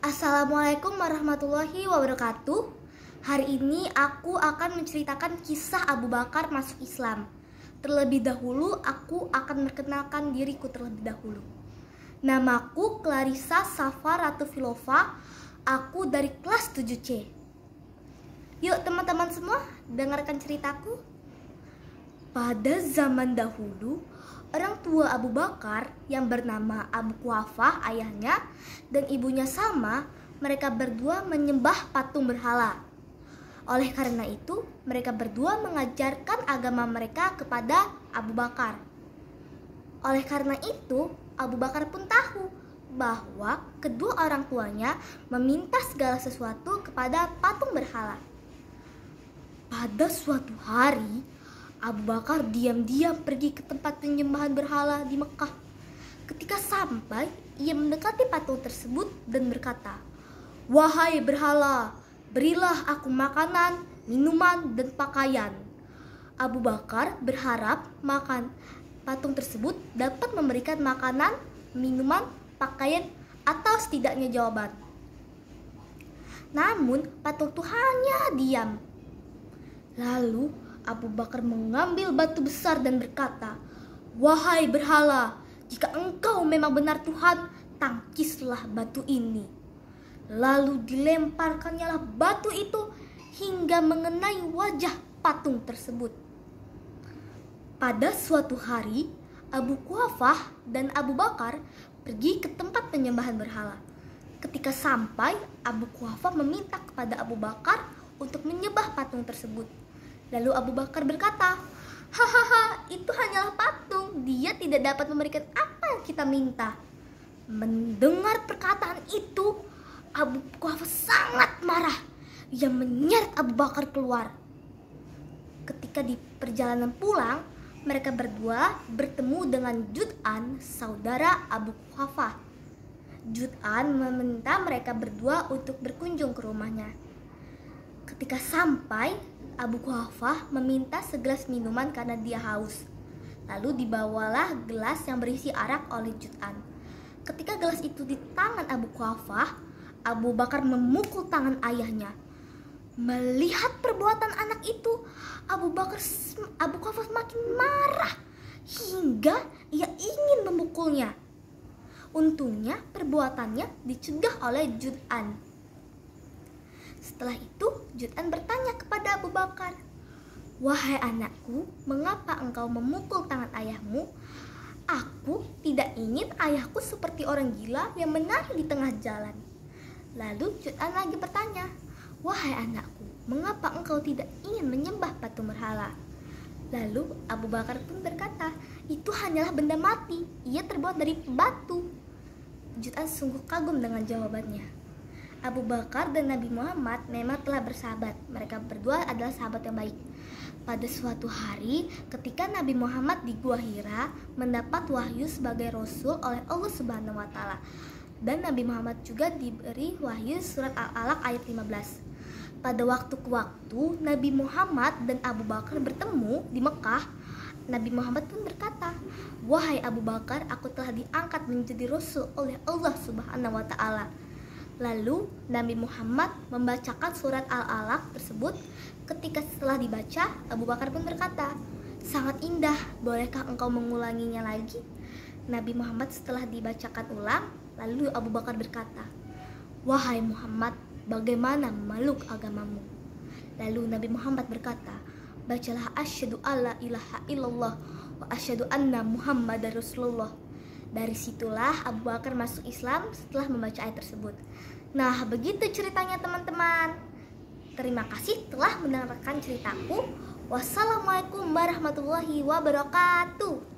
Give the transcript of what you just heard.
Assalamualaikum warahmatullahi wabarakatuh. Hari ini aku akan menceritakan kisah Abu Bakar masuk Islam. Terlebih dahulu aku akan memperkenalkan diriku terlebih dahulu. Namaku Clarissa Safa Ratu Filova. Aku dari kelas 7C. Yuk teman-teman semua, dengarkan ceritaku. Pada zaman dahulu, orang tua Abu Bakar yang bernama Abu Quhafah ayahnya dan ibunya sama, mereka berdua menyembah patung berhala. Oleh karena itu, mereka berdua mengajarkan agama mereka kepada Abu Bakar. Oleh karena itu, Abu Bakar pun tahu bahwa kedua orang tuanya meminta segala sesuatu kepada patung berhala. Pada suatu hari, Abu Bakar diam-diam pergi ke tempat penyembahan berhala di Mekah. Ketika sampai, ia mendekati patung tersebut dan berkata, "Wahai berhala, berilah aku makanan, minuman, dan pakaian." Abu Bakar berharap patung tersebut dapat memberikan makanan, minuman, pakaian, atau setidaknya jawaban. Namun, patung itu hanya diam. Lalu, Abu Bakar mengambil batu besar dan berkata, "Wahai berhala, jika engkau memang benar Tuhan, tangkislah batu ini." Lalu dilemparkannyalah batu itu hingga mengenai wajah patung tersebut. Pada suatu hari, Abu Quhafah dan Abu Bakar pergi ke tempat penyembahan berhala. Ketika sampai, Abu Quhafah meminta kepada Abu Bakar untuk menyembah patung tersebut. Lalu Abu Bakar berkata, "Hahaha, itu hanyalah patung. Dia tidak dapat memberikan apa yang kita minta." Mendengar perkataan itu, Abu Quhafah sangat marah. Ia menyeret Abu Bakar keluar. Ketika di perjalanan pulang, mereka berdua bertemu dengan Jud'an, saudara Abu Quhafah. Jud'an meminta mereka berdua untuk berkunjung ke rumahnya. Ketika sampai, Abu Quhafah meminta segelas minuman karena dia haus. Lalu dibawalah gelas yang berisi arak oleh Jud'an. Ketika gelas itu di tangan Abu Quhafah, Abu Bakar memukul tangan ayahnya. Melihat perbuatan anak itu, Abu Quhafah semakin marah hingga ia ingin memukulnya. Untungnya perbuatannya dicegah oleh Jud'an. Setelah itu, Jud'an bertanya kepada Abu Bakar, "Wahai anakku, mengapa engkau memukul tangan ayahmu? Aku tidak ingin ayahku seperti orang gila yang menari di tengah jalan." Lalu Jud'an lagi bertanya, "Wahai anakku, mengapa engkau tidak ingin menyembah patung berhala?" Lalu Abu Bakar pun berkata, "Itu hanyalah benda mati, ia terbuat dari batu." Jud'an sungguh kagum dengan jawabannya. Abu Bakar dan Nabi Muhammad memang telah bersahabat. Mereka berdua adalah sahabat yang baik. Pada suatu hari, ketika Nabi Muhammad di Gua Hira mendapat wahyu sebagai Rasul oleh Allah Subhanahu wa Ta'ala. Dan Nabi Muhammad juga diberi wahyu surat Al-Alaq ayat 15. Pada waktu ke waktu, Nabi Muhammad dan Abu Bakar bertemu di Mekah. Nabi Muhammad pun berkata, "Wahai Abu Bakar, aku telah diangkat menjadi Rasul oleh Allah Subhanahu wa Ta'ala." Lalu Nabi Muhammad membacakan surat Al-Alaq tersebut. Ketika setelah dibaca, Abu Bakar pun berkata, "Sangat indah, bolehkah engkau mengulanginya lagi?" Nabi Muhammad setelah dibacakan ulang, lalu Abu Bakar berkata, "Wahai Muhammad, bagaimana memeluk agamamu?" Lalu Nabi Muhammad berkata, "Bacalah asyhadu alla ilaha illallah wa asyhadu anna Muhammadar Rasulullah." Dari situlah Abu Bakar masuk Islam setelah membaca ayat tersebut. Nah, begitu ceritanya teman-teman. Terima kasih telah mendengarkan ceritaku. Wassalamualaikum warahmatullahi wabarakatuh.